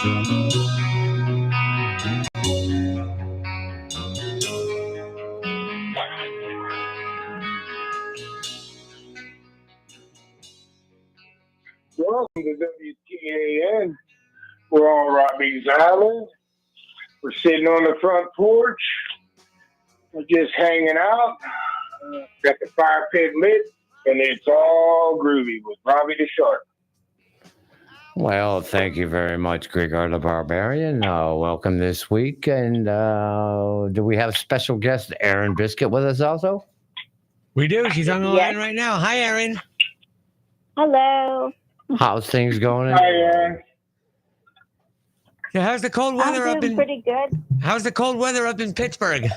Welcome to WTAN. We're on Robbie's Island. We're sitting on the front porch. We're just hanging out. Got the fire pit lit, and it's all groovy with Robbie the Shark. Well, thank you very much, Gregor the Barbarian. Welcome this week. And do we have special guest Erin Biscuit with us also? We do. She's on the line right now. Hi, Erin. Hello. How's things going? Hi, Erin. So how's the cold weather I'm doing pretty good. How's the cold weather up in Pittsburgh?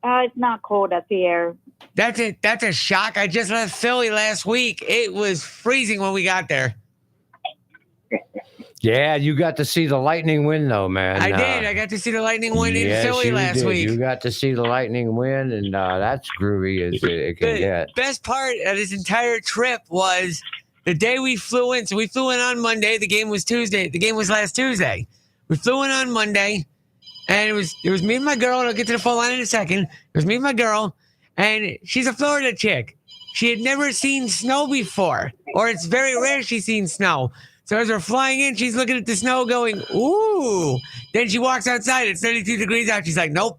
It's not cold up here. That's a shock. I just left Philly last week. It was freezing when we got there. Yeah, you got to see the lightning wind, though, man. I did. I got to see the lightning wind in Philly last week. You got to see the lightning wind, and that's groovy as it can get. The best part of this entire trip was the day we flew in. So we flew in on Monday. The game was Tuesday. The game was last Tuesday. We flew in on Monday, and it was me and my girl. And I'll get to the phone line in a second. It was me and my girl, and she's a Florida chick. She had never seen snow before, or it's very rare she's seen snow. So as we're flying in, she's looking at the snow going, ooh. Then she walks outside. It's 32 degrees out. She's like, nope.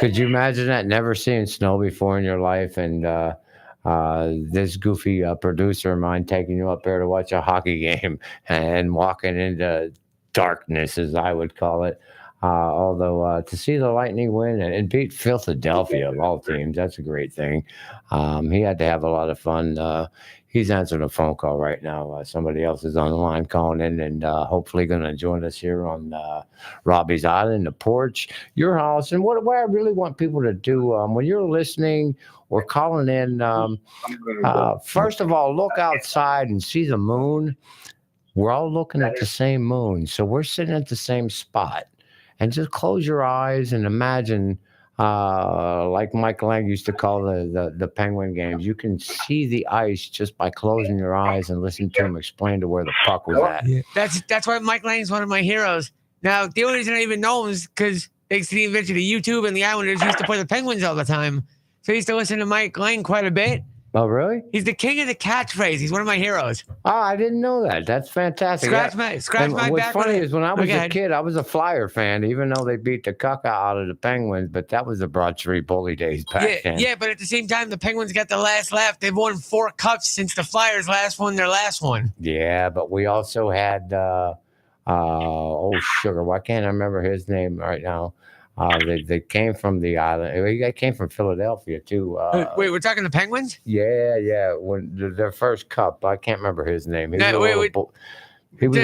Could you imagine that? Never seeing snow before in your life, and this goofy producer of mine taking you up there to watch a hockey game and walking into darkness, as I would call it. Although to see the lightning win and beat Philadelphia of all teams, that's a great thing. He had to have a lot of fun. He's answering a phone call right now. Somebody else is on the line calling in and hopefully going to join us here on Robbie's Island, the porch, your house. And what I really want people to do when you're listening or calling in, first of all, look outside and see the moon. We're all looking at the same moon. So we're sitting at the same spot. And just close your eyes and imagine, like Mike Lang used to call the Penguin games, you can see the ice just by closing your eyes and listen to him explain to where the puck was at. Yeah. That's why Mike Lang is one of my heroes. Now, the only reason I even know him is because thanks to the invention of YouTube and the Islanders used to play the Penguins all the time. So I used to listen to Mike Lang quite a bit. Oh, really? He's the king of the catchphrase. He's one of my heroes. Oh, I didn't know that. That's fantastic. Scratch my What's back. funny is when I was a kid, I was a Flyer fan, even though they beat the cuck out of the Penguins, but that was the Broad Street Bully days back then. Yeah, but at the same time, the Penguins got the last laugh. They've won 4 cups since the Flyers last won their last one. Yeah, but we also had, sugar. Why can't I remember his name right now? They came from the island. They came from Philadelphia too. Wait, we're talking the Penguins? Yeah. When their first cup, I can't remember his name. He was a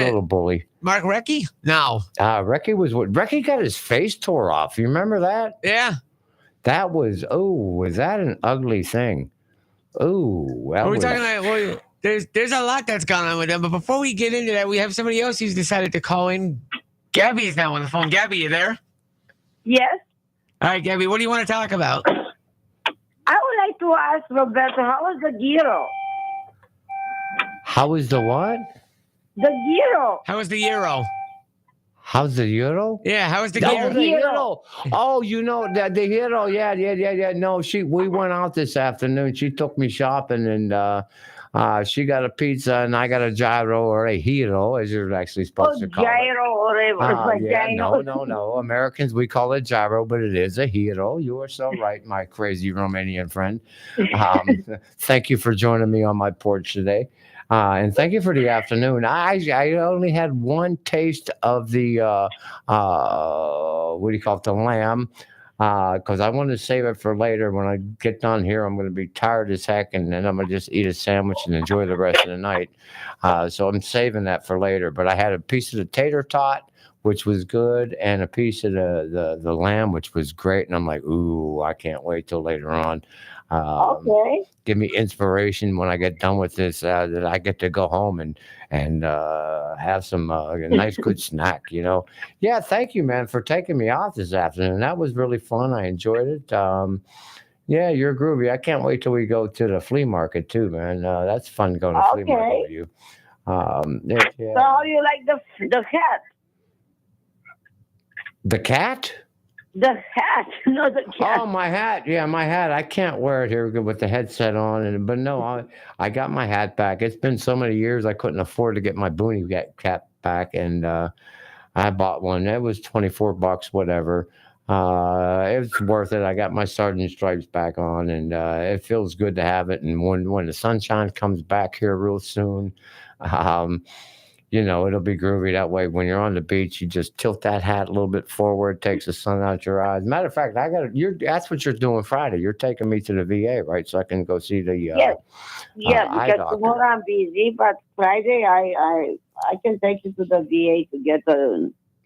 little bully. Mark Recchi? No. Recchi got his face tore off. You remember that? Yeah. That was that an ugly thing? There's a lot that's gone on with them. But before we get into that, we have somebody else who's decided to call in. Gabby is now on the phone. Gabby, you there? Yes. All right, Gabby, what do you want to talk about? I would like to ask Roberto, how was the Giro? How was the what? The Giro. How was the Euro? How's the Euro? Yeah, how was the Euro? Giro? Euro. Oh, you know the Euro. Yeah. No, we went out this afternoon. She took me shopping and she got a pizza and I got a gyro or a hero, as you're actually supposed to call gyro it. or whatever. No. Americans, we call it gyro, but it is a hero. You are so right, my crazy Romanian friend. Thank you for joining me on my porch today. And thank you for the afternoon. I only had one taste of the, the lamb. Because I want to save it for later. When I get done here, I'm going to be tired as heck, and then I'm going to just eat a sandwich and enjoy the rest of the night. So I'm saving that for later. But I had a piece of the tater tot, which was good, and a piece of the lamb, which was great. And I'm like, ooh, I can't wait till later on. Okay. Give me inspiration when I get done with this, that I get to go home and have some nice good snack, you know. Yeah, thank you, man, for taking me out this afternoon. That was really fun. I enjoyed it. Yeah, you're groovy. I can't wait till we go to the flea market too, man. That's fun going to flea market with you. Yeah. So how you like the hat? The cat? The hat, not the cat. Oh, my hat. Yeah, my hat. I can't wear it here with the headset on. But no, I got my hat back. It's been so many years I couldn't afford to get my boonie cap back, and I bought one. It was $24, whatever. It's worth it. I got my sergeant stripes back on, and it feels good to have it. And when the sunshine comes back here real soon, um, it'll be groovy that way. When you're on the beach, you just tilt that hat a little bit forward, takes the sun out your eyes. Matter of fact, that's what you're doing Friday. You're taking me to the VA, right? So I can go see the Yes. Yeah, eye because doctor. tomorrow I'm busy, but Friday I can take you to the VA to get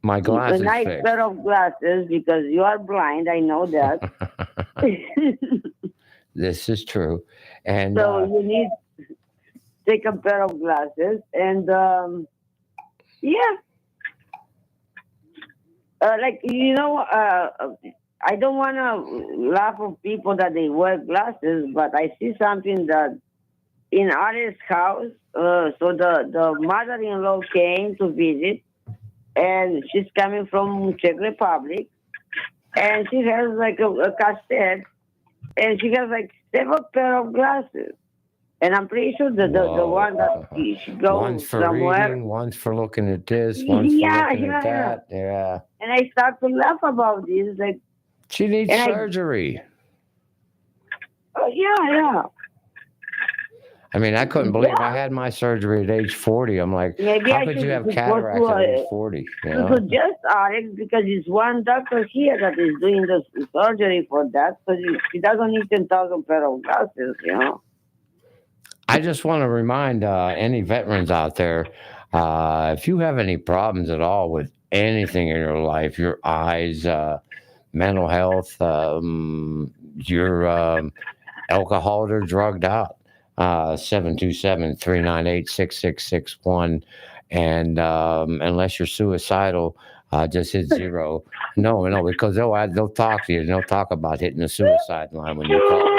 My a glasses nice fixed. pair of glasses because you are blind. I know that. This is true. And So you need to take a pair of glasses and yeah, I don't want to laugh at people that they wear glasses, but I see something that in Ari's house. So the mother-in-law came to visit, and she's coming from Czech Republic, and she has like a cassette, and she has like several pair of glasses. And I'm pretty sure that the one that she one's goes for somewhere. reading, one's for looking at this, one's for Yeah, looking yeah, at that. Yeah. And I start to laugh about this, like, She needs And I- surgery. oh yeah. I mean, I couldn't believe I had my surgery at age 40. I'm like, Maybe how I could should you have go cataracts to at age 40? You to know? suggest Alex because it's one doctor here that is doing the surgery for that, so she doesn't need 10,000 pair of glasses. I just want to remind any veterans out there, if you have any problems at all with anything in your life, your eyes, mental health, your alcohol or drugged out, 727-398-6661. And unless you're suicidal, just hit 0. No, because they'll talk to you and they'll talk about hitting the suicide line when you call.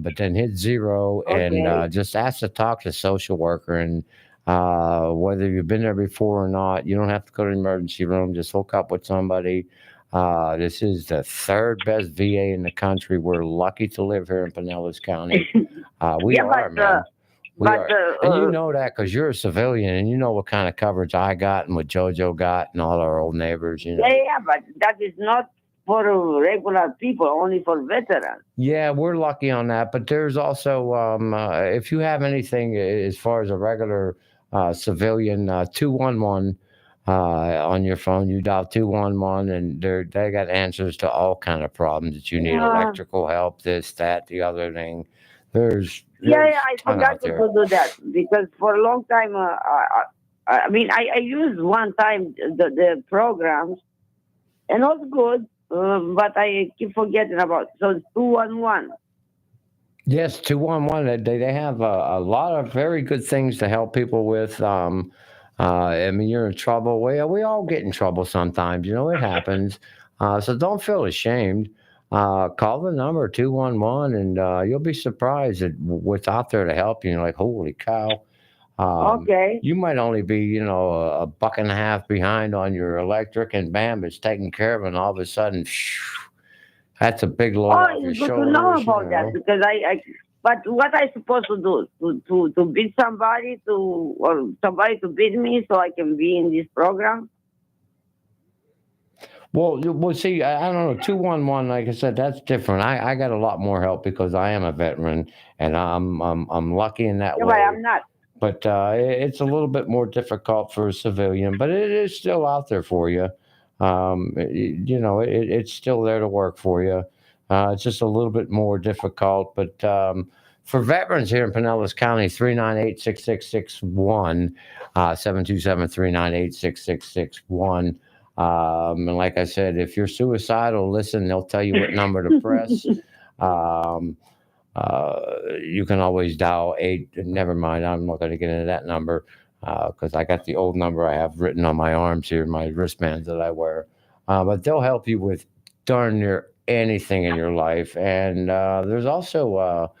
But then hit 0 and Okay. just ask to talk to a social worker. And whether you've been there before or not, you don't have to go to the emergency room. Just hook up with somebody. This is the third best VA in the country. We're lucky to live here in Pinellas County. We Yeah, are, but, man. We but are. And you know that because you're a civilian and you know what kind of coverage I got and what JoJo got and all our old neighbors. yeah, but that is not for regular people, only for veterans. Yeah, we're lucky on that. But there's also, if you have anything as far as a regular civilian, 211 on your phone, you dial 211, and they got answers to all kind of problems that you need: Yeah. electrical help, this, that, the other thing. There's Yeah, there's I a ton forgot out to there. do that because for a long time, I mean, I used one time the programs, and it was good, but I keep forgetting about. So it's 211. Yes, 211. They have a lot of very good things to help people with. I mean, you're in trouble. We all get in trouble sometimes. It happens. So don't feel ashamed. Call the number 211, and you'll be surprised at what's out there to help you. You're like, holy cow. Okay. You might only be, a buck and a half behind on your electric, and bam, it's taken care of, and all of a sudden, that's a big load Oh, off your it's good to shoulders. know about that because but what I supposed to do to beat somebody or somebody to beat me so I can be in this program? Well, see, I don't know. 211, like I said, that's different. I got a lot more help because I am a veteran, and I'm lucky in that Yeah, way. but I'm not. But it's a little bit more difficult for a civilian, but it is still out there for you. It's still there to work for you. It's just a little bit more difficult. But for veterans here in Pinellas County, 398-6661, 727-398-6661. And like I said, if you're suicidal, listen, they'll tell you what number to press. You can always dial 8. Never mind, I'm not going to get into that number because I got the old number I have written on my arms here, my wristbands that I wear. But they'll help you with darn near anything in your life. And there's also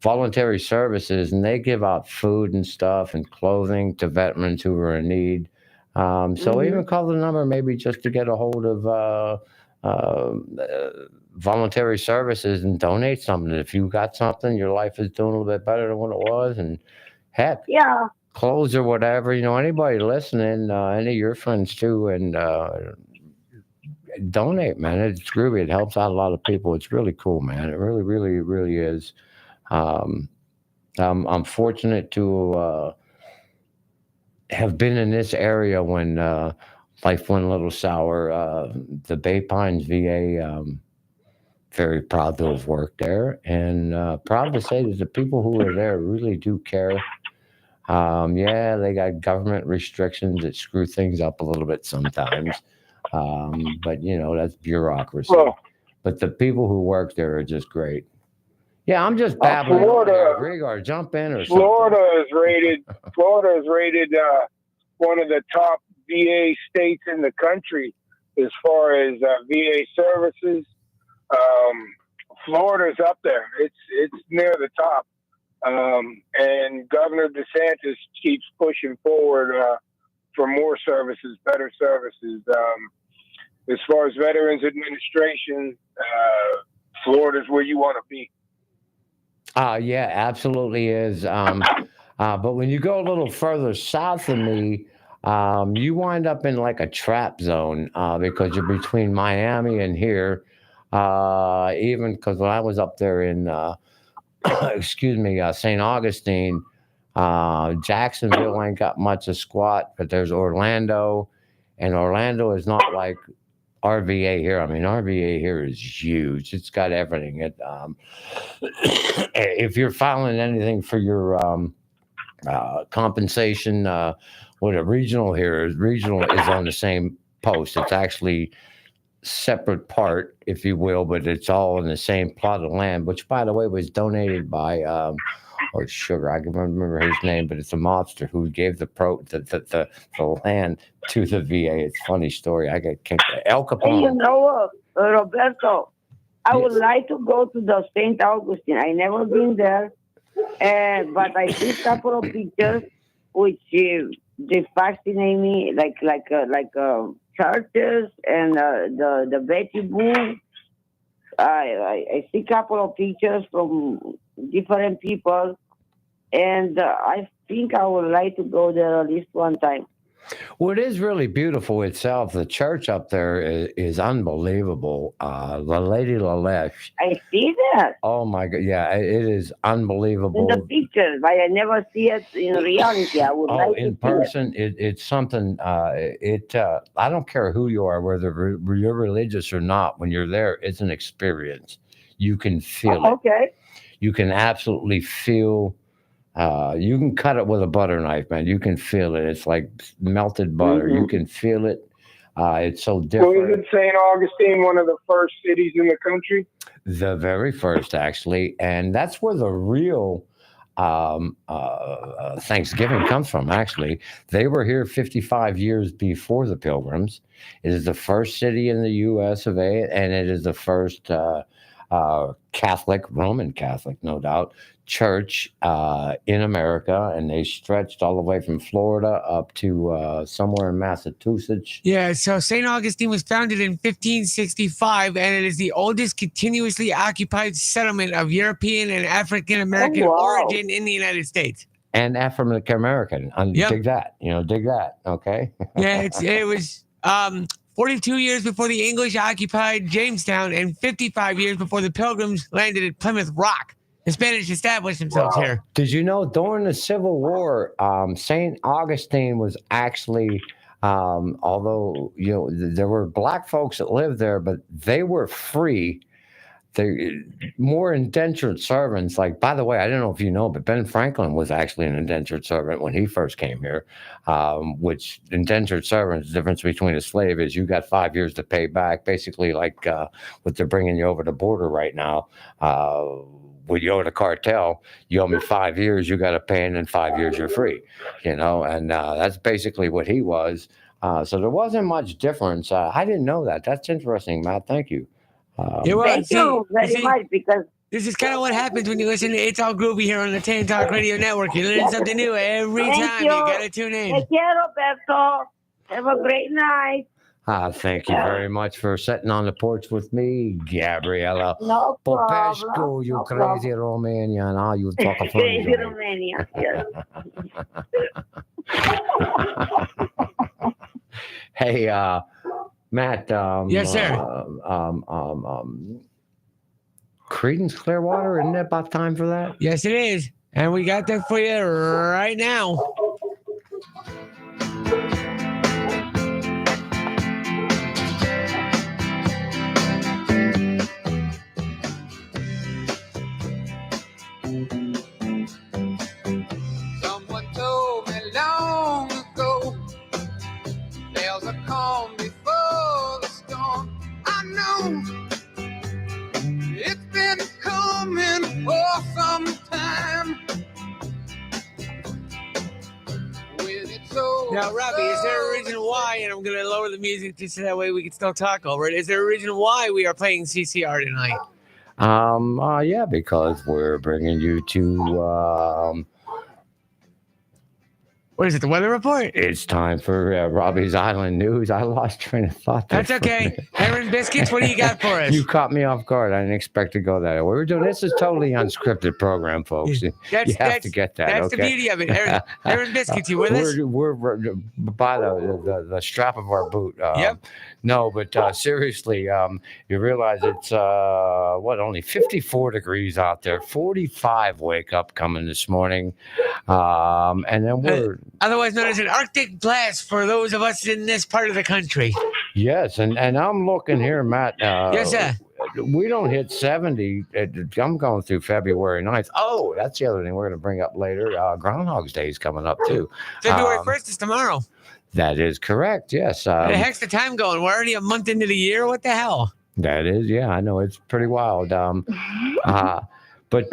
voluntary services, and they give out food and stuff and clothing to veterans who are in need. So even call the number maybe just to get a hold of voluntary services and donate something. If you got something, your life is doing a little bit better than what it was, and heck, Yeah. clothes or whatever. Anybody listening, any of your friends too, and donate, man. It's groovy. It helps out a lot of people. It's really cool, man. It really, really, really is. Um, I'm fortunate to have been in this area when life went a little sour. The Bay Pines VA, very proud to have worked there, and proud to say that the people who are there really do care. Yeah, they got government restrictions that screw things up a little bit sometimes. But that's bureaucracy. Well, But the people who work there are just great. Yeah, I'm just Florida- babbling. Florida, Grigor, jump in or something. Florida is rated one of the top VA states in the country as far as VA services. Florida's up there. It's near the top. And Governor DeSantis keeps pushing forward for more services, better services. As far as Veterans Administration, Florida's where you want to be. Yeah, absolutely is. But when you go a little further south of me, you wind up in like a trap zone because you're between Miami and here. Even because when I was up there in, St. Augustine, Jacksonville ain't got much of squat, but there's Orlando, and Orlando is not like RVA here. I mean, RVA here is huge. It's got everything. If you're filing anything for your compensation, what a regional here is, regional is on the same post. It's actually separate part, if you will, but it's all in the same plot of land, which, by the way, was donated by sugar. I can remember his name, but it's a mobster who gave the land to the VA. It's a funny story. I got kicked. El Capone. Hey, Roberto, I would like to go to the St. Augustine. I never been there, but I see a couple of pictures which they fascinate me, like churches and the Betty Boo. I see a couple of pictures from different people, and I think I would like to go there at least one time. Well, it is really beautiful itself. The church up there is unbelievable. La Lady Lalesh. I see that. Oh my God! Yeah, it is unbelievable. In the pictures, but I never see it in reality. I would like in to person, it's something. I don't care who you are, whether you're religious or not. When you're there, it's an experience. You can feel it. Okay. You can absolutely feel. You can cut it with a butter knife, man. You can feel it. It's like melted butter. You can feel it. It's so different. Well, isn't St. Augustine one of the first cities in the country? The very first, actually. And that's where the real Thanksgiving comes from, actually. They were here 55 years before the Pilgrims. It is the first city in the U.S. of A., and it is the first Catholic, Roman Catholic, no doubt, church in America, and they stretched all the way from Florida up to somewhere in Massachusetts. Yeah, so St. Augustine was founded in 1565, and it is the oldest continuously occupied settlement of European and African American origin in the United States. And African American. Dig that. Dig that. Okay. Yeah, it was 42 years before the English occupied Jamestown, and 55 years before the Pilgrims landed at Plymouth Rock. The Spanish established themselves here. Did you know during the Civil War, St. Augustine was actually, although there were black folks that lived there, but they were free. They more indentured servants. Like, by the way, I don't know if you know, but Ben Franklin was actually an indentured servant when he first came here. Which indentured servants, the difference between a slave is you got 5 years to pay back, basically like what they're bringing you over the border right now. When you owe the cartel, you owe me 5 years, you got to pay, and in 5 years you're free, and that's basically what he was. So there wasn't much difference. I didn't know that. That's interesting, Matt. Thank you. Thank you very much, because This is kind of what happens when you listen to It's All Groovy here on the Tan Talk Radio Network. You learn something new every Thank time. you. You got to tune in. Take care, Roberto. Have a great night. Thank you very much for sitting on the porch with me, Gabriella. No Popescu, problem. you No crazy problem. Romanian. You talk a Crazy funny. Romania. Yes. Hey, Matt. Yes, sir. Creedence Clearwater, isn't it about time for that? Yes, it is. And we got that for you right now. Someone told me long ago there's a calm before the storm. I know it's been coming for some time. When it's over. Now, Robbie, is there a reason why, and I'm going to lower the music just so that way we can still talk over it. Is there a reason why we are playing CCR tonight? Yeah, because we're bringing you to What is it, the weather report? it's time for Robbie's Island News. I lost train of thought there. That's okay. Aaron Biscuits, what do you got for us? You caught me off guard. I didn't expect to go that way. We're doing this is totally unscripted program, folks. You have to get that. That's okay? the beauty of it. Aaron Biscuits, you with us? We're by the strap of our boot. Yep. No, but seriously, you realize it's only 54 degrees out there. 45 wake up coming this morning, and then we're Otherwise known as an Arctic blast for those of us in this part of the country. yes, and I'm looking here, Matt. Yes, sir. We don't hit 70. I'm going through February 9th. Oh, that's the other thing we're going to bring up later. Groundhog's Day is coming up too. February 1st is tomorrow. That is correct. Yes. Where the heck's the time going? We're already a month into the year. What the hell? That is. Yeah, I know it's pretty wild. But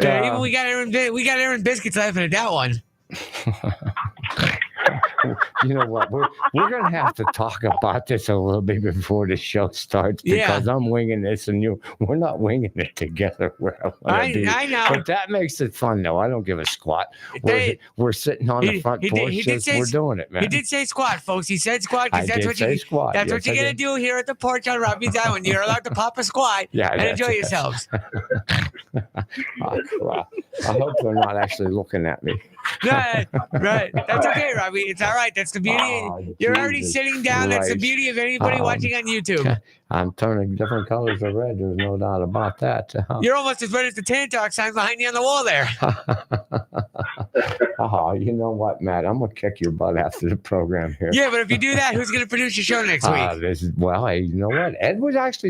Even we got Aaron Biscuits laughing at that one. you know what? We're going to have to talk about this a little bit before the show starts because I'm winging this and we're not winging it together. I know. But that makes it fun, though. I don't give a squat. We're sitting on the front porch. We're doing it, man. He did say squat, folks. He said squat because that's what squat. That's what you're going to do here at the porch on Robbie's Island. You're allowed to pop a squat and enjoy yourselves. Oh, crap. I hope they're not actually looking at me. Right. That's okay, Robbie. It's all right. That's the beauty. You're already sitting down. That's the beauty of anybody watching on YouTube. I'm turning different colors of red. There's no doubt about that. You're almost as red as the Tan Talk sign behind you on the wall there. You know what, Matt? I'm going to kick your butt after the program here. Yeah, but if you do that, who's going to produce your show next week? Hey, you know what? Ed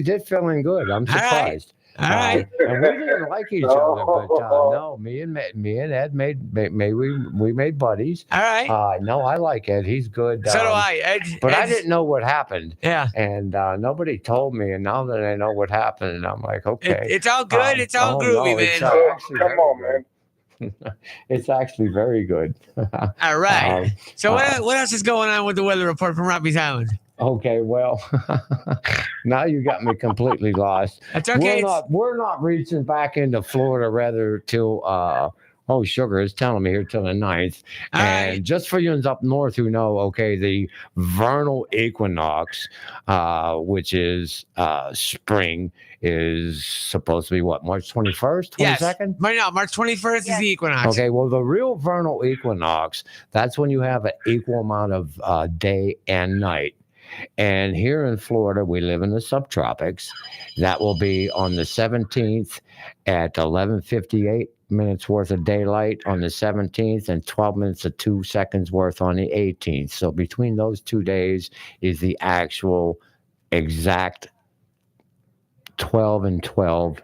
did fill in good. I'm surprised. All right. And we didn't like each other, but no, me and Ed we made buddies. All right. No, I like Ed. He's good. So do I. I didn't know what happened. Yeah. And nobody told me. And now that I know what happened, I'm like, okay. It's all good. It's all groovy, man. Come on, man. It's actually very good. All right. So what else is going on with the weather report from Robbie's Island? Okay, well, now you got me completely lost. That's okay. We're not reaching back into Florida rather till sugar is telling me here till the 9th. And just for you up north who know, okay, the vernal equinox, which is spring, is supposed to be what, March 21st, 22nd? Yes. March 21st is the equinox. Okay, well, the real vernal equinox, that's when you have an equal amount of day and night. And here in Florida, we live in the subtropics. That will be on the 17th at 11:58 minutes worth of daylight on the 17th and 12 minutes and 2 seconds worth on the 18th. So between those 2 days is the actual exact 12 and 12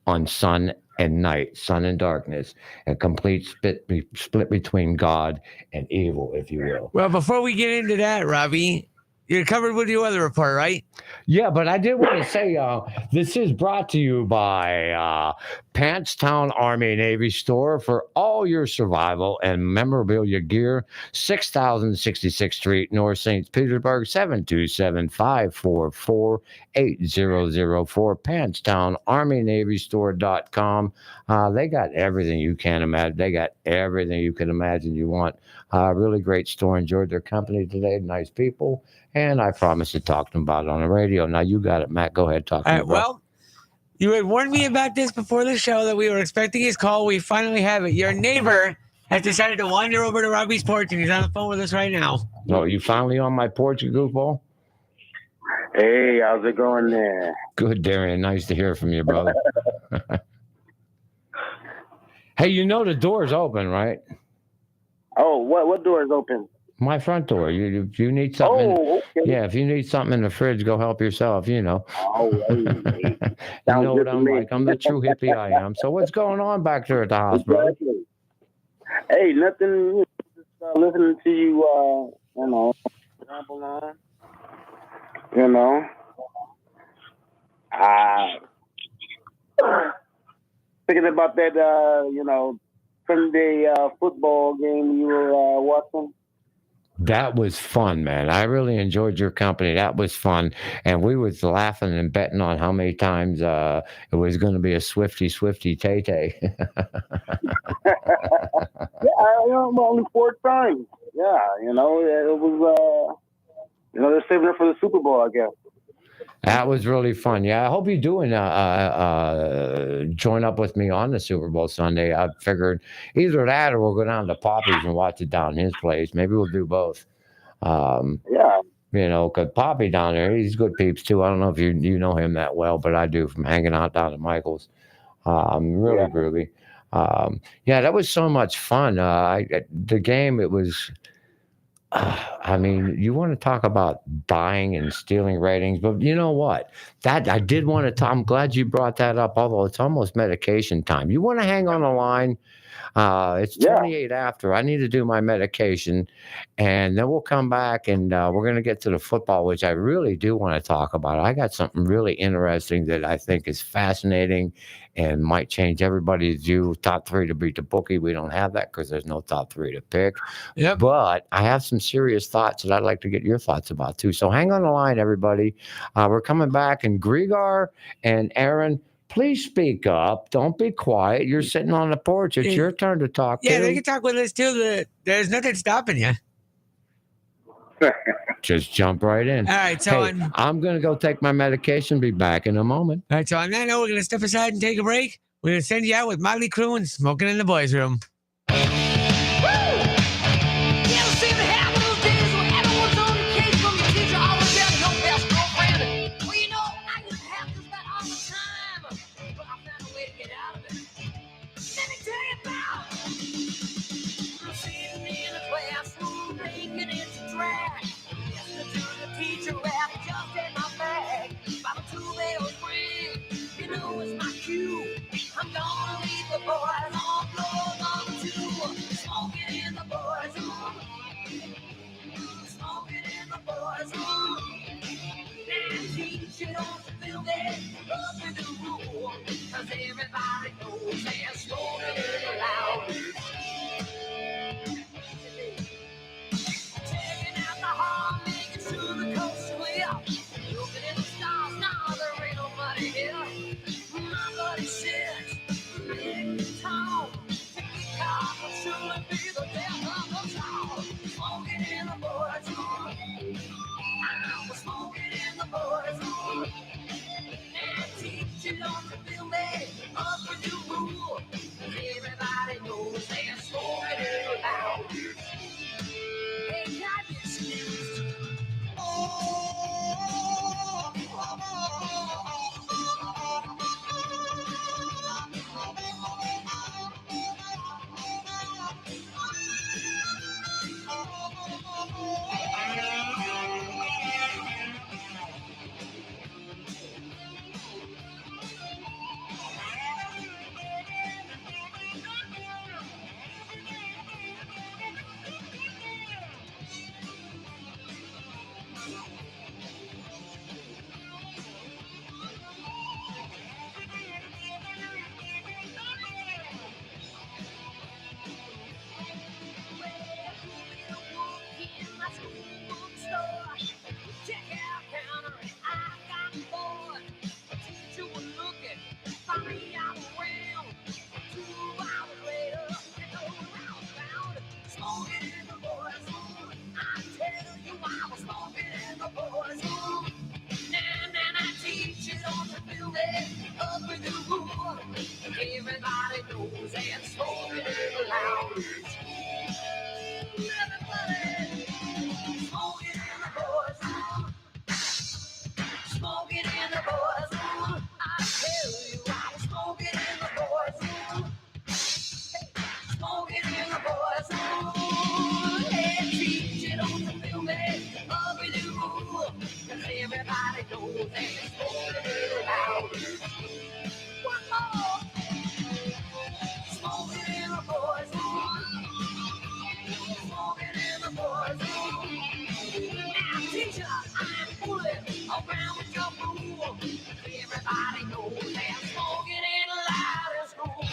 on sun and night, sun and darkness, a complete split between God and evil, if you will. Well, before we get into that, Robbie, you're covered with your weather report, right? Yeah, but I did want to say this is brought to you by Pantstown Army and Navy Store for all your survival and memorabilia gear. 6066th Street, North St. Petersburg, 727-544-8004. Pantstown Army Navy Store.com. They got everything you can imagine. They got everything you can imagine you want. Really great store. Enjoyed their company today. Nice people. And I promised to talk to them about it on the radio. Now you got it, Matt. Go ahead, talk to All me. right, well, you had warned me about this before the show that we were expecting his call. We finally have it. Your neighbor has decided to wander over to Robbie's porch, and he's on the phone with us right now. Oh, you finally on my porch, you goofball? Hey, how's it going there? Good, Darian. Nice to hear from you, brother. Hey, you know the door's open, right? Oh, what door is open? My front door. You need something. Oh, okay. Yeah, if you need something in the fridge, go help yourself. You know. Oh, hey. You Sounds know good what to I'm me. like. I'm the true hippie I am. So what's going on back there at the house, brother? Exactly. Hey, nothing. Just listening to you. Ramble on. Thinking about that. Sunday football game you were watching. That was fun, man. I really enjoyed your company. That was fun. And we was laughing and betting on how many times it was going to be a Swifty Tay-Tay. Only 4 times. Yeah, it was, they're saving it for the Super Bowl, I guess. That was really fun. Yeah, I hope you do join up with me on the Super Bowl Sunday. I figured either that or we'll go down to Poppy's and watch it down his place. Maybe we'll do both. Yeah. Because Poppy down there, he's good peeps too. I don't know if you know him that well, but I do from hanging out down at Michael's. Really groovy. Yeah, that was so much fun. The game, it was... you want to talk about buying and stealing ratings, but you know what? That I did want to. I'm glad you brought that up. Although it's almost medication time. You want to hang on the line? It's 28 after. I need to do my medication, and then we'll come back and we're going to get to the football, which I really do want to talk about. I got something really interesting that I think is fascinating and might change everybody's view. Top 3 to beat the bookie. We don't have that because there's no top 3 to pick. Yep. But I have some serious thoughts that I'd like to get your thoughts about too. So hang on the line, everybody. We're coming back, and Griegar and Aaron, please speak up. Don't be quiet. You're sitting on the porch. It's your turn to talk. Yeah, too. they can talk with us too. There's nothing stopping you. Just jump right in. All right, so Hey, I'm going to go take my medication. Be back in a moment. all right, so on that note, we're gonna step aside and take a break. We're gonna send you out with Motley Crue and Smoking in the Boys' Room. I'm gonna leave the boys on floor number 2. Smoking in the boys' room. Smoking in the boys' room. And teach you don't feel that up in the room. Cause everybody knows they're smoking it loud. Taking out the hall, making sure the coast clear. Looking at the stars, now there ain't nobody here. My buddy says, big town, ticky car, shouldn't be the death of the town. Smoking in the boys' room. I'm smoking in the boys' room. And teach you don't to feel me. up and do. Everybody knows and smoking it loud. Everybody smoking in the boys. Smoking in the boys. I tell you, I'm smoking in the boys. Smoking in the boys. Hey, treat you don't feel me. Up and do. 'Cause everybody knows and smoking it loud. One more. Smoking in the boys. Smoking in the boys. Now, teacher, I'm fooling around with your fool. Everybody knows that smoking ain't allowed in school.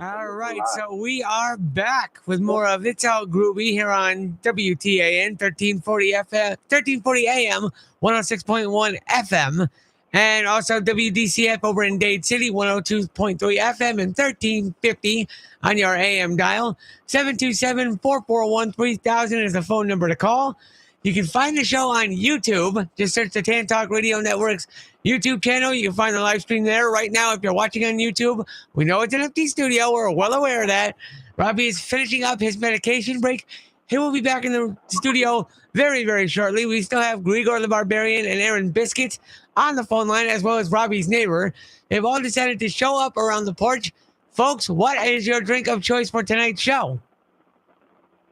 All right, so we are back with more of It's All Groovy here on WTAN 1340 FM, 1340 AM, 106.1 FM, and also WDCF over in Dade City, 102.3 FM and 1350 on your AM dial. 727-441-3000 is the phone number to call. You can find the show on YouTube. Just search the Tan Talk Radio Network's YouTube channel. You can find the live stream there right now if you're watching on YouTube. We know it's an empty studio. We're well aware of that. Robbie is finishing up his medication break. He will be back in the studio very, very shortly. We still have Grigor the Barbarian and Aaron Biscuit on the phone line, as well as Robbie's neighbor. They've all decided to show up around the porch. Folks, what is your drink of choice for tonight's show?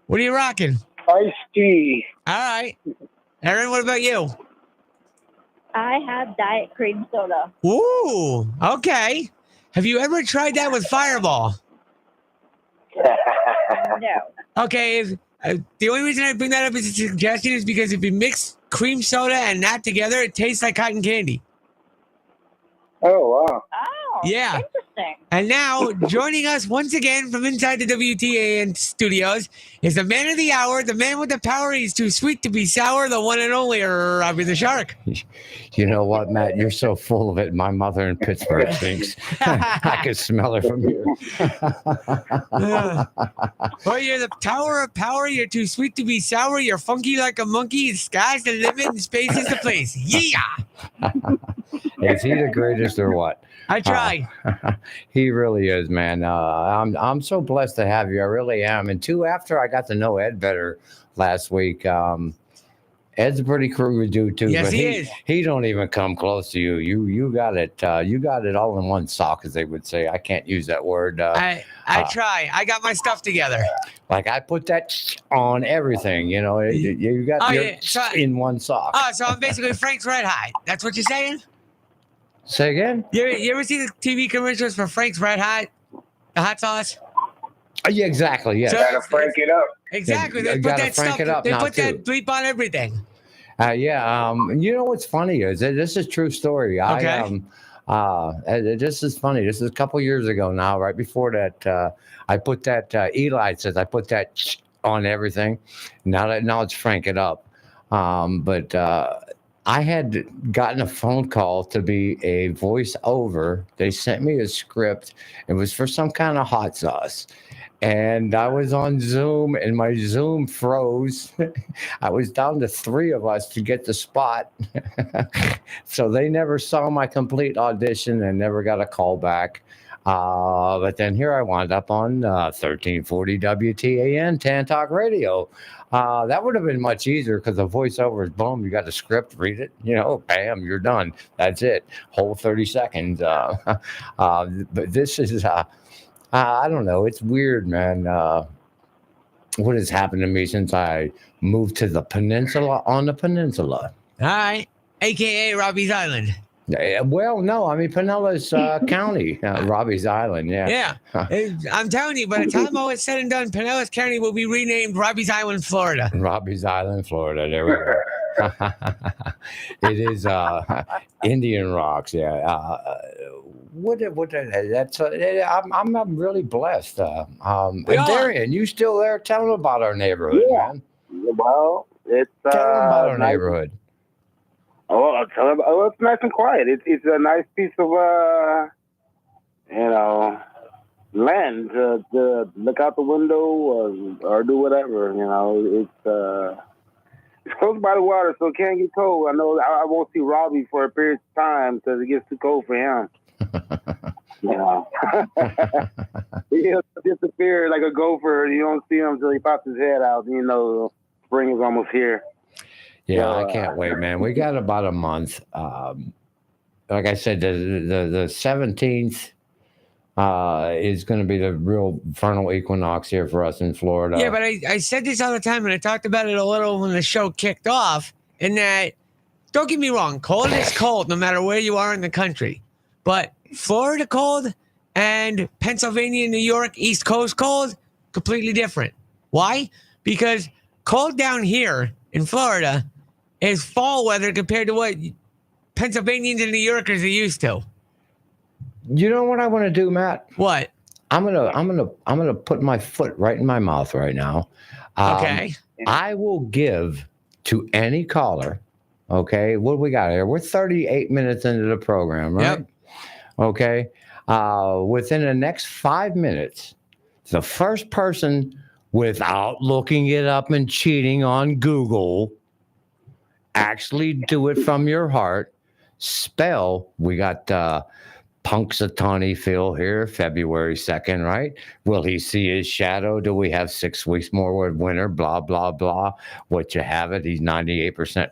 What are you rocking? Iced tea. All right. Aaron, what about you? I have diet cream soda. Ooh, okay. Have you ever tried that with Fireball? No. Okay, the only reason I bring that up as a suggestion is because if you mix cream soda and that together, it tastes like cotton candy. Oh, wow. Oh, Yeah. interesting. And now, joining us once again from inside the WTAN studios is the man of the hour, the man with the power. He's too sweet to be sour, the one and only Robbie the Shark. You know what, Matt? You're so full of it. My mother in Pittsburgh thinks I can smell it from here. Well, you're the tower of power. You're too sweet to be sour. You're funky like a monkey. The sky's the limit and space is the place. Yeah. Is he the greatest or what? I try. He really is, man. I'm so blessed to have you. I really am. And two, after I got to know Ed better last week, Ed's a pretty crude dude too. Yes, but he is. He don't even come close to you. You got it. You got it all in one sock, as they would say. I can't use that word. I try. I got my stuff together. Like I put that on everything. You know, you got your in one sock. Oh, so I'm basically Frank's Red Hot. That's what you're saying? Say again? You ever see the TV commercials for Frank's Red Hot? The hot sauce? Yeah, exactly. Yeah. So- Gotta frank it up. Exactly. They You put gotta that frank stuff. it up They now, put that too. bleep on everything. You know what's funny is this is a true story. Okay. This is funny. This is a couple years ago now. Right before that, I put that. Eli says I put that on everything. Now it's frank it up. But I had gotten a phone call to be a voiceover. They sent me a script. It was for some kind of hot sauce. And I was on Zoom and my Zoom froze. I was down to 3 of us to get the spot. So they never saw my complete audition and never got a call back. But then here I wound up on 1340 WTAN, Tan Talk Radio. That would have been much easier because the voiceover is boom, you got the script, read it, bam, you're done. That's it. Whole 30 seconds. But this is, I don't know. It's weird, man. What has happened to me since I moved to the peninsula on the peninsula? All right. AKA Robbie's Island. Well, no, I mean, Pinellas County, Robbie's Island. Yeah. Yeah. I'm telling you, by the time all is said and done, Pinellas County will be renamed Robbie's Island, Florida. Robbie's Island, Florida. There we go. It is Indian Rocks. Yeah. That's I'm really blessed. And Darian, you still there? Tell them about our neighborhood, man. Well, it's Tell them about our nice. neighborhood. Oh, I'll tell you about, it's nice and quiet. It's a nice piece of land to look out the window or do whatever. It's close by the water, so it can't get cold. I know I won't see Robbie for a period of time because it gets too cold for him. He'll disappear like a gopher. You don't see him until he pops his head out. Spring is almost here. Yeah, I can't wait, man. We got about a month. Like I said, the 17th is going to be the real vernal equinox here for us in Florida. Yeah, but I said this all the time, and I talked about it a little when the show kicked off, in that, don't get me wrong, cold is cold no matter where you are in the country. But Florida cold and Pennsylvania, New York, East Coast cold, completely different. Why? Because cold down here in Florida is fall weather compared to what Pennsylvanians and New Yorkers are used to. You know what I want to do, Matt? What? I'm gonna put my foot right in my mouth right now. Okay. I will give to any caller. Okay, what do we got here? We're 38 minutes into the program, right? Yep. Okay. Within the next 5 minutes, the first person, without looking it up and cheating on Google, actually do it from your heart. Spell. We got Punxsutawney Phil here, February 2nd, right? Will he see his shadow? Do we have 6 weeks more with winter? Blah, blah, blah. What you have it, he's 98%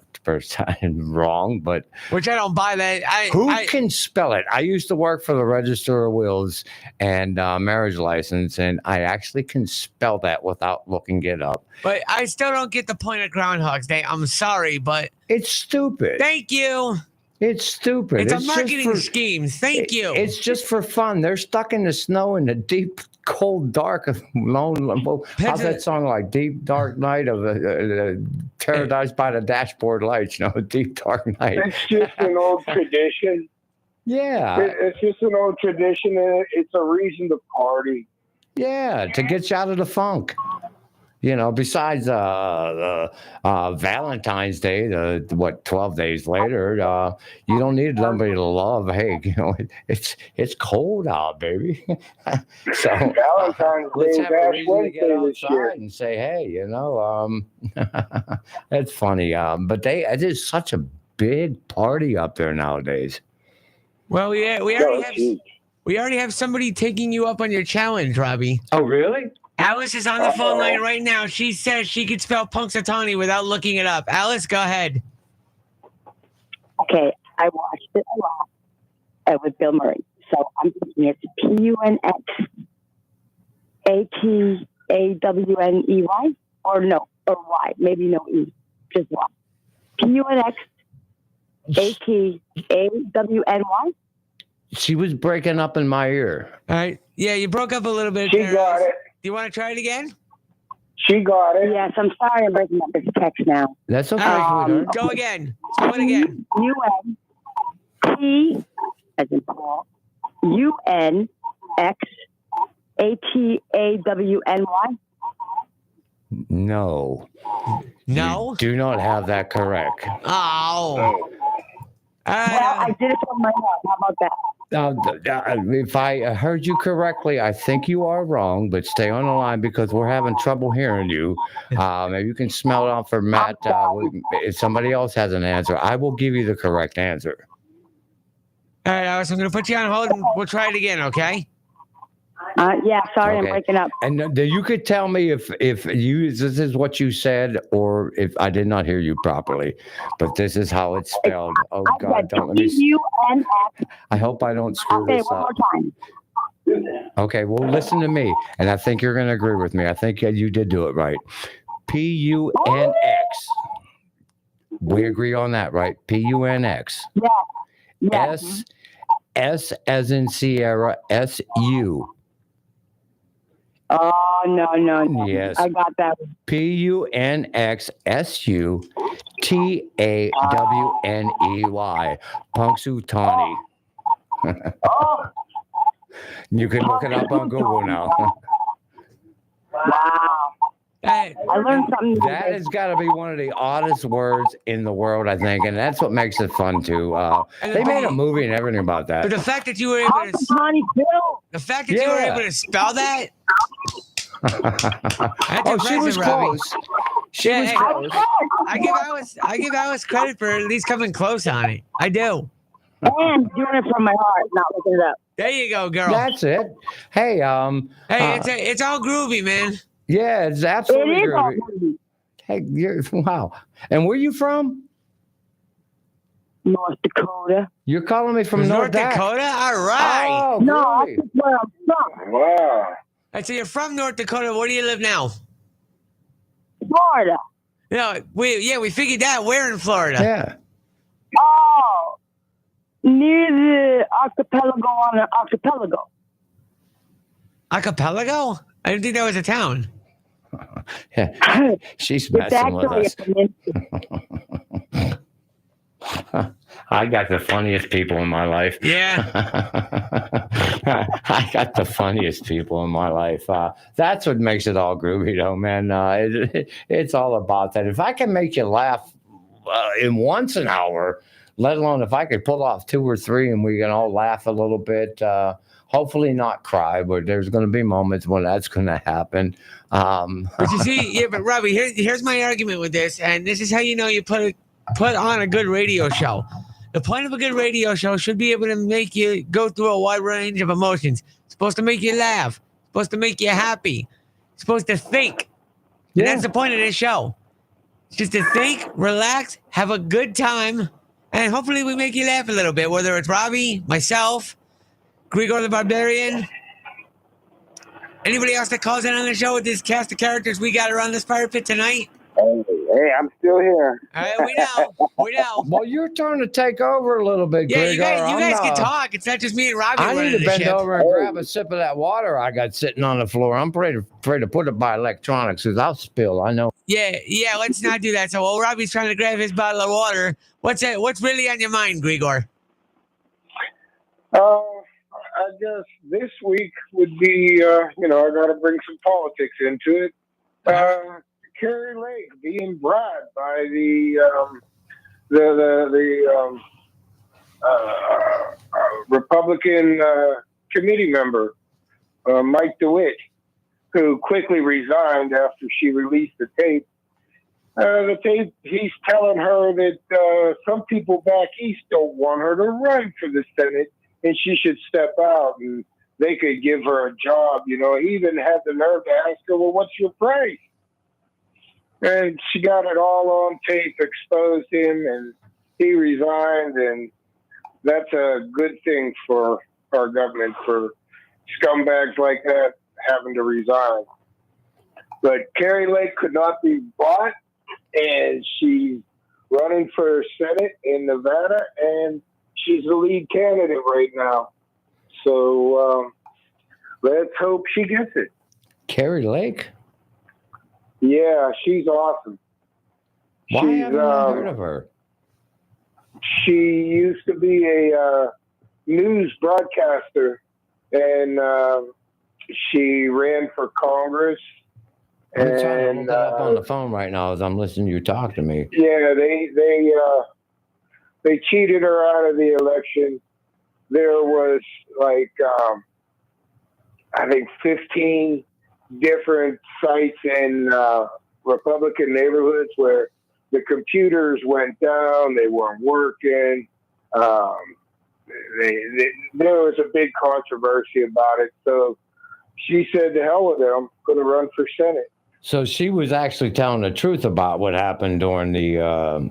wrong, but... Which I don't buy that. Who can spell it? I used to work for the Register of Wills and marriage license, and I actually can spell that without looking it up. But I still don't get the point of Groundhog's Day. I'm sorry, but... It's stupid. Thank you. It's stupid. It's a marketing scheme. Thank you. It's just for fun. They're stuck in the snow in the deep, cold, dark, lone. How's that song like? Deep, dark night of terrorized by the dashboard lights. Deep, dark night. It's just an old tradition. Yeah. It's just an old tradition, and it's a reason to party. Yeah, to get you out of the funk. Besides Valentine's Day, 12 days later, you don't need somebody to love. Hey, it's cold out, baby. So Valentine's let's Day, have a Ash reason to get Wednesday this year. outside and say, hey, that's funny. But it is such a big party up there nowadays. Well, we already have somebody taking you up on your challenge, Robbie. Oh, really? Alice is on the phone line right now. She says she could spell Punxsutawney without looking it up. Alice, go ahead. Okay, I watched it a lot with Bill Murray. So I'm thinking it's PUNXATAWNEY or Y, maybe no E, just Y. PUNXATAWNY. She was breaking up in my ear. All right. Yeah, you broke up a little bit. She there, got Alice. it. Do you want to try it again? She got it. Yes, I'm sorry I'm breaking up this text now. That's okay, sweetheart. Go again. Spell it again. UNP as in Paul. UNXATAWNY. No. No? You do not have that correct. Oh. Well, I did it from my heart. How about that? If I heard you correctly, I think you are wrong, but stay on the line because we're having trouble hearing you. Maybe you can smell it out for Matt. If somebody else has an answer, I will give you the correct answer. All right, Alice, I'm going to put you on hold and we'll try it again, okay? Yeah, sorry, Okay. I'm breaking up. And you could tell me if this is what you said or if I did not hear you properly, but this is how it's spelled. Oh God, don't let me. PUNX. I hope I don't screw Okay, this one up. more time. Okay, well, listen to me, and I think you're going to agree with me. I think you did do it right. PUNX. We agree on that, right? PUNX. Yeah. S as in Sierra, SU. Oh, no. Yes. I got that. PUNXSUTAWNEY. Punxsutawney. You can look it up on Google now. Wow. Hey, I learned something. That has got to be one of the oddest words in the world, I think, and that's what makes it fun too. They made a movie and everything about but that. the fact that you were able to, Honey Phil. the fact that you were Yeah. able to spell that, that's Oh, she was impressive, Robbie. close. She Yeah, was hey. close. I give Alice credit for at least coming close on it. I do. And doing it from my heart, not looking it up. There you go, girl. That's it. Hey, Hey, it's all groovy, man. yeah, it's It absolutely is all groovy. movie. Hey, wow. And where you from? North Dakota. You're calling me from North Dak. Dakota? All right. Oh, No, groovy. that's where I'm from. Wow. All right, so you're from North Dakota. Where do you live now? Florida. No, we figured that. Where in Florida? Yeah. Oh, near the archipelago on an archipelago. Archipelago? I didn't think that was a town. Yeah. She's It's messing with actually a us. peninsula. I got the funniest people in my life. Yeah. I got the funniest people in my life. That's what makes it all groovy, though, man. It's all about that. If I can make you laugh in once an hour, let alone if I could pull off 2 or 3 and we can all laugh a little bit, hopefully not cry, but there's going to be moments when that's going to happen. But you see, but Robbie, here's my argument with this, and this is how you know you put on a good radio show. The point of a good radio show should be able to make you go through a wide range of emotions. It's supposed to make you laugh. It's supposed to make you happy. It's supposed to think. And that's the point of this show. It's just to think, relax, have a good time, and hopefully we make you laugh a little bit, whether it's Robbie, myself, Grigor the Barbarian, anybody else that calls in on the show with this cast of characters we got around this fire pit tonight. Hey, I'm still here. All right, we know. Well, you're trying to take over a little bit, Yeah, Grigor. you guys I'm, can talk. It's not just me and Robbie I running need to the bend ship. over and grab a sip of that water I got sitting on the floor. I'm afraid to put it by electronics because I'll spill. I know. Yeah, let's not do that. So while Robbie's trying to grab his bottle of water, what's really on your mind, Grigor? I guess this week would be, I got to bring some politics into it. Carrie Lake being bribed by the Republican committee member, Mike DeWitt, who quickly resigned after she released the tape. He's telling her that some people back east don't want her to run for the Senate and she should step out and they could give her a job. He even had the nerve to ask her, well, what's your price? And she got it all on tape, exposed him, and he resigned. And that's a good thing for our government, for scumbags like that having to resign. But Carrie Lake could not be bought, and she's running for Senate in Nevada, and she's the lead candidate right now. So let's hope she gets it. Carrie Lake? Yeah, she's awesome. Why haven't I heard of her? She used to be a news broadcaster, and she ran for Congress. I'm trying to look it up on the phone right now as I'm listening to you talk to me. Yeah, they cheated her out of the election. There was I think 15 different sites in Republican neighborhoods where the computers went down, they weren't working. There was a big controversy about it. So she said, to hell with it, I'm going to run for Senate. So she was actually telling the truth about what happened during the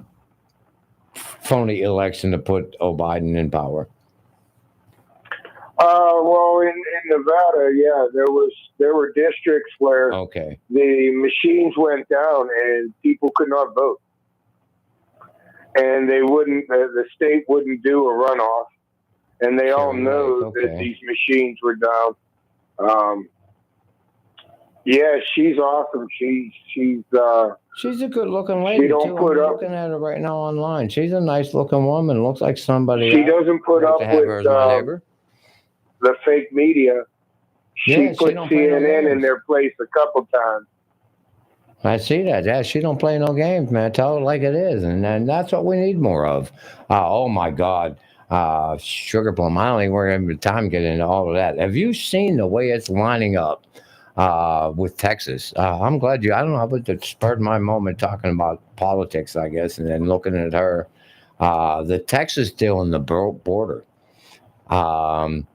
phony election to put Biden in power. Well, in Nevada, yeah, there were districts where the machines went down and people could not vote, and the state wouldn't do a runoff, and they all know that these machines were down. Yeah, she's awesome. She's a good-looking lady. She don't too. put I'm up. looking at her right now online. She's a nice-looking woman. Looks like somebody. She doesn't put up to have her as my neighbor. The fake media. She put don't play no CNN in games. their place a couple times. I see that. Yeah, she don't play no games, man. Tell it like it is, and that's what we need more of. Oh my God, Sugar Plum. I don't think we're gonna have time to get into all of that. Have you seen the way it's lining up with Texas? I'm glad you. I don't know, but it spurred my moment talking about politics, I guess, and then looking at her. The Texas deal in the border, um,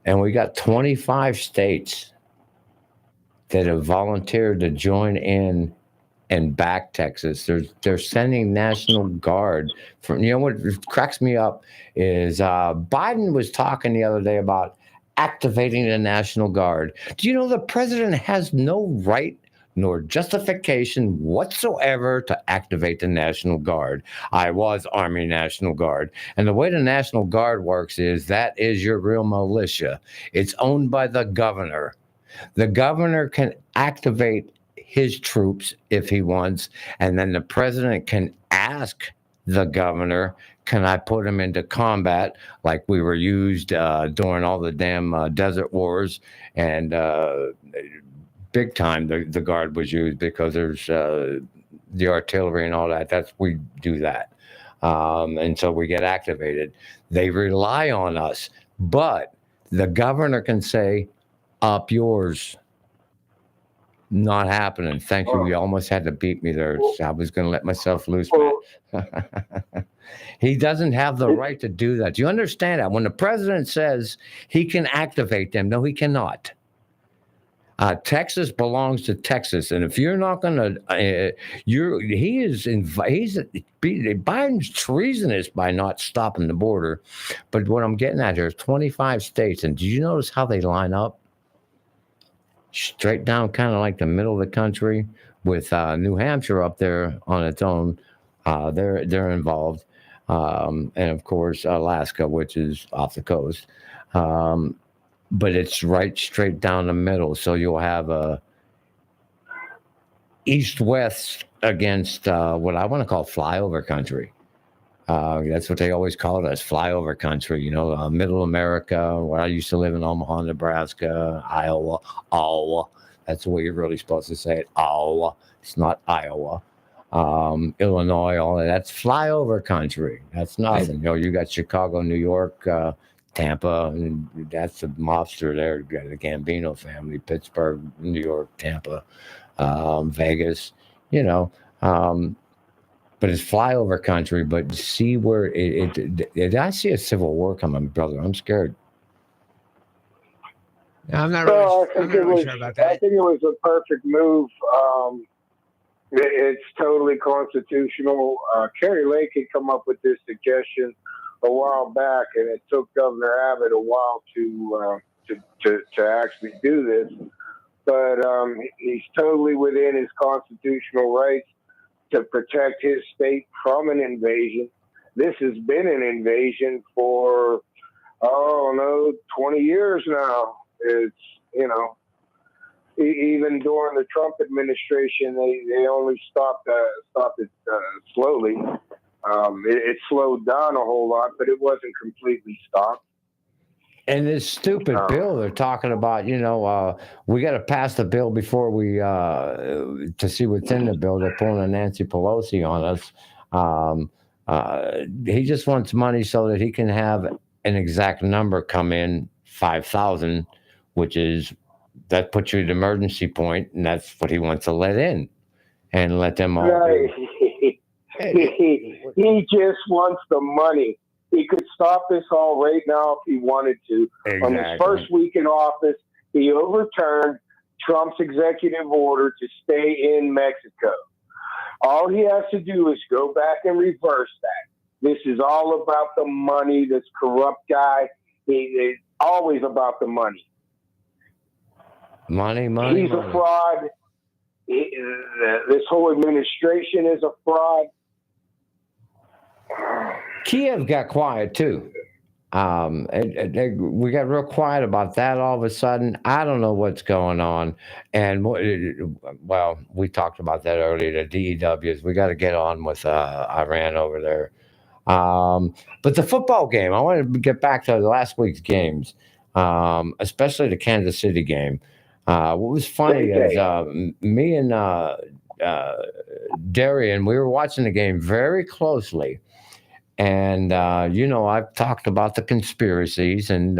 and we got 25 states that have volunteered to join in and back Texas. They're sending National Guard from. You know what cracks me up is Biden was talking the other day about activating the National Guard. Do you know the president has no right nor justification whatsoever to activate the National Guard? I was Army National Guard. And the way the National Guard works is that is your real militia. It's owned by the governor. The governor can activate his troops if he wants, and then the president can ask the governor, can I put him into combat like we were used during all the damn desert wars, and big time the guard was used because there's the artillery and all that. We do that, and so we get activated. They rely on us, but the governor can say, up yours. Not happening. Thank you. You almost had to beat me there. I was going to let myself loose. He doesn't have the right to do that. Do you understand that? When the president says he can activate them, no, he cannot. Texas belongs to Texas, and if you're not going to, Biden's treasonous by not stopping the border. But what I'm getting at here is 25 states, and did you notice how they line up? Straight down, kind of like the middle of the country, with New Hampshire up there on its own. They're involved, and of course Alaska, which is off the coast. But it's right straight down the middle, so you'll have a east-west against what I want to call flyover country. That's what they always called us, flyover country, middle America, where I used to live in Omaha, Nebraska, Iowa. That's the way you're really supposed to say it, Iowa. It's not Iowa. Illinois, all of that's flyover country. That's nothing. You got Chicago, New York, Tampa, and that's the mobster there. You got the Gambino family, Pittsburgh, New York, Tampa, Vegas, but it's flyover country. But see where I see a civil war coming, brother. I'm scared. I'm not really sure about that. I think it was a perfect move. It's totally constitutional. Kerry Lake had come up with this suggestion a while back, and it took Governor Abbott a while to actually do this. But he's totally within his constitutional rights to protect his state from an invasion. This has been an invasion for 20 years now. It's even during the Trump administration, they only stopped it slowly. It slowed down a whole lot, but it wasn't completely stopped. And this stupid bill they're talking about, we got to pass the bill before we to see what's in the bill. They're pulling a Nancy Pelosi on us. He just wants money so that he can have an exact number come in, 5,000, that puts you at emergency point, and that's what he wants to let in and let them all. Right. He just wants the money. He could stop this all right now if he wanted to. Exactly. On his first week in office, he overturned Trump's executive order to stay in Mexico. All he has to do is go back and reverse that. This is all about the money. This corrupt guy, it's always about the money. Money. He's a fraud. This whole administration is a fraud. Kiev got quiet too. We got real quiet about that all of a sudden. I don't know what's going on. And we talked about that earlier. The DEWs. We got to get on with Iran over there. But the football game. I want to get back to last week's games, especially the Kansas City game. What was funny is me and Darian, we were watching the game very closely. And, I've talked about the conspiracies, and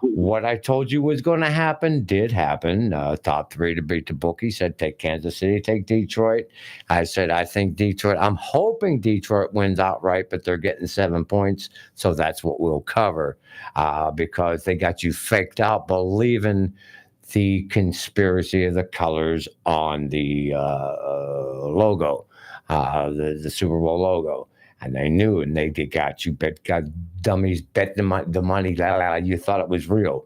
what I told you was going to happen did happen. Top three to beat the bookie said take Kansas City, take Detroit. I said, I think Detroit, I'm hoping Detroit wins outright, but they're getting 7 points. So that's what we'll cover because they got you faked out believing the conspiracy of the colors on the logo, the Super Bowl logo. And they knew, and they got you. Got dummies bet the money. You thought it was real.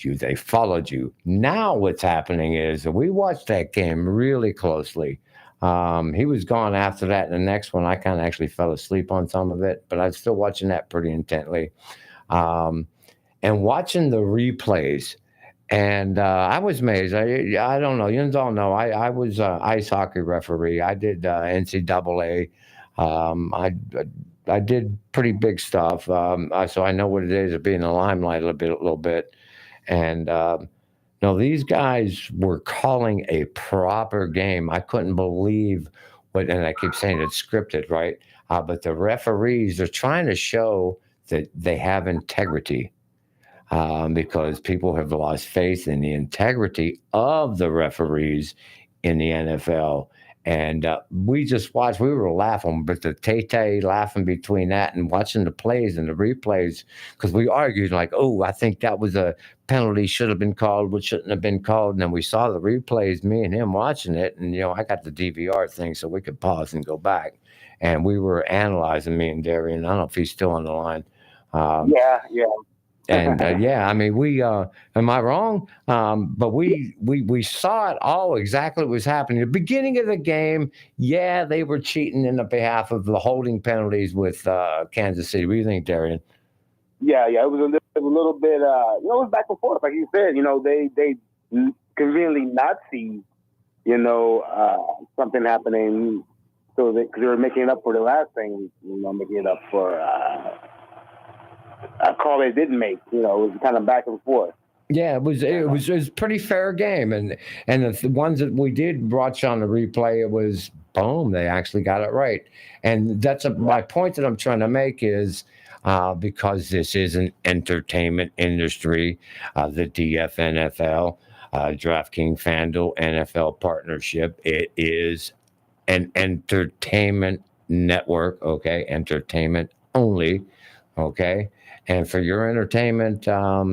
They followed you. Now what's happening is we watched that game really closely. He was gone after that. And the next one, I kind of actually fell asleep on some of it, but I was still watching that pretty intently. And watching the replays. And I was amazed. I don't know. You don't know. I was an ice hockey referee. I did NCAA. I did pretty big stuff, so I know what it is to be in the limelight a little bit. And these guys were calling a proper game. I couldn't believe and I keep saying it's scripted, right? But the referees are trying to show that they have integrity because people have lost faith in the integrity of the referees in the NFL. And we just watched, we were laughing, but the Tay laughing between that and watching the plays and the replays, because we argued like, oh, I think that was a penalty, should have been called, what shouldn't have been called. And then we saw the replays, me and him watching it. And, I got the DVR thing so we could pause and go back. And we were analyzing, me and Darian. I don't know if he's still on the line. Yeah. And we am I wrong? But we saw it all exactly what was happening. The beginning of the game, they were cheating in the behalf of the holding penalties with Kansas City. What do you think, Darian? Yeah, it was a little bit, it was back and forth, like you said. They conveniently not see, something happening, so because they were making it up for the last thing, making it up for a call they didn't make. It was kind of back and forth. Yeah, it was a pretty fair game, and the ones that we did watch on the replay, it was boom, they actually got it right. And that's my point that I'm trying to make is because this is an entertainment industry, the DFNFL, DraftKings FanDuel NFL partnership, it is an entertainment network, okay, entertainment only, okay. And for your entertainment,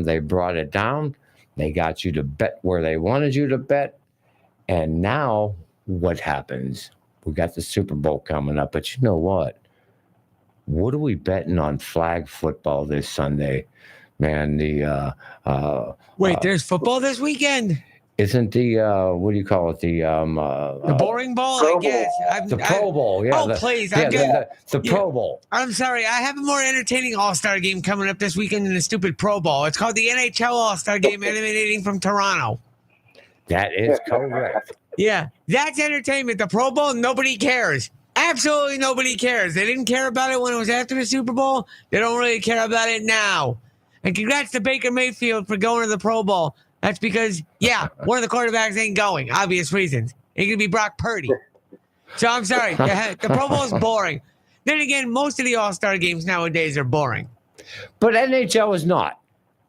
they brought it down. They got you to bet where they wanted you to bet. And now what happens? We got the Super Bowl coming up. But you know what? What are we betting on flag football this Sunday? Man, Wait, there's football this weekend? Isn't the what do you call it? The boring ball, I guess. The Pro Bowl, yeah. Please. The Pro Bowl. I'm sorry. I have a more entertaining All-Star game coming up this weekend than the stupid Pro Bowl. It's called the NHL All-Star game emanating from Toronto. That is correct. Yeah, that's entertainment. The Pro Bowl, nobody cares. Absolutely nobody cares. They didn't care about it when it was after the Super Bowl. They don't really care about it now. And congrats to Baker Mayfield for going to the Pro Bowl. That's because, one of the quarterbacks ain't going. Obvious reasons. It's going to be Brock Purdy. So I'm sorry. The Pro Bowl is boring. Then again, most of the All-Star games nowadays are boring. But NHL is not.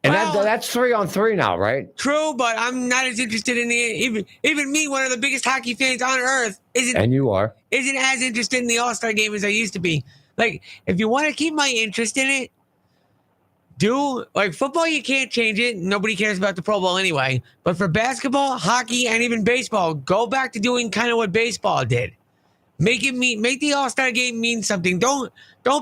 And that's 3-on-3 now, right? True, but I'm not as interested in even me, one of the biggest hockey fans on earth, isn't as interested in the All-Star game as I used to be. Like, if you want to keep my interest in it, football, you can't change it. Nobody cares about the Pro Bowl anyway. But for basketball, hockey, and even baseball, go back to doing kind of what baseball did. Make the All-Star game mean something. Don't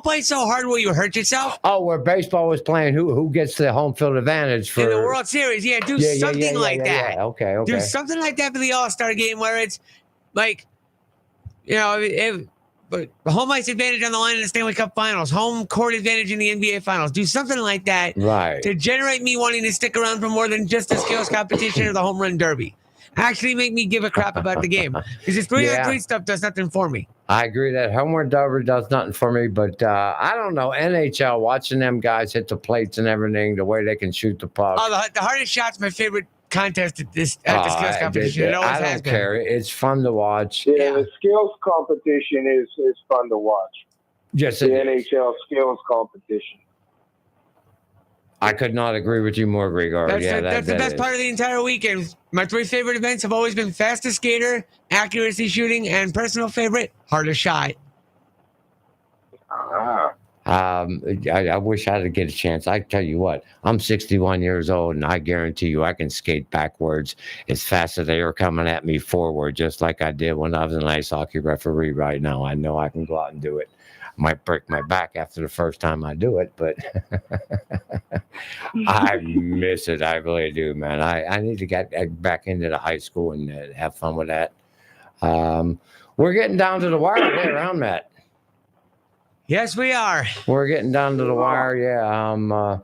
play so hard where you hurt yourself. Oh, where baseball was playing, who gets the home field advantage for in the World Series? Yeah, do something like that. Yeah. Okay. Do something like that for the All-Star game where it's like, but home ice advantage on the line in the Stanley Cup Finals, home court advantage in the NBA Finals. Do something like that, right, to generate me wanting to stick around for more than just the skills competition or the home run derby. Actually make me give a crap about the game, because this 3-on-3 stuff does nothing for me. I agree that home run derby does nothing for me, but I don't know, NHL, watching them guys hit the plates and everything, the way they can shoot the puck. Oh, the hardest shot's my favorite contest at the skills competition. It always I has don't been. care. It's fun to watch. Yeah, Yeah. the skills competition is fun to watch. Yes, The it is. NHL skills competition. I could not agree with you more, Grigor. That's the best part of the entire weekend. My 3 favorite events have always been fastest skater, accuracy shooting, and personal favorite, hardest shot. Ah. I wish I could get a chance. I tell you what, I'm 61 years old, and I guarantee you I can skate backwards as fast as they are coming at me forward, just like I did when I was an ice hockey referee. Right now, I know I can go out and do it. Might break my back after the first time I do it, but I miss it. I really do, man. I need to get back into the high school and have fun with that. We're getting down to the wire there, I'm at. Yes, we are. We're getting down to the wire, yeah.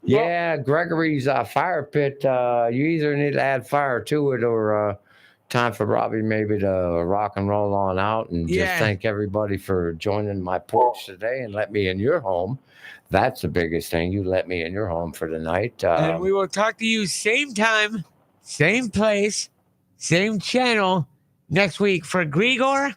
Yeah, Gregory's fire pit. You either need to add fire to it or time for Robbie maybe to rock and roll on out and just thank everybody for joining my porch today and let me in your home. That's the biggest thing. You let me in your home for the night. And we will talk to you same time, same place, same channel next week. For Grigor,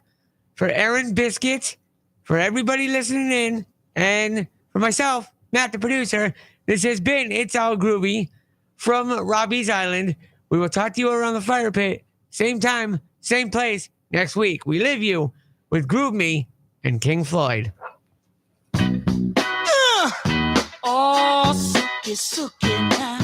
for Aaron Biscuit, for everybody listening in, and for myself, Matt the producer, this has been It's All Groovy from Robbie's Island. We will talk to you around the fire pit, same time, same place next week. We leave you with Groove Me and King Floyd. Oh, suki, suki now.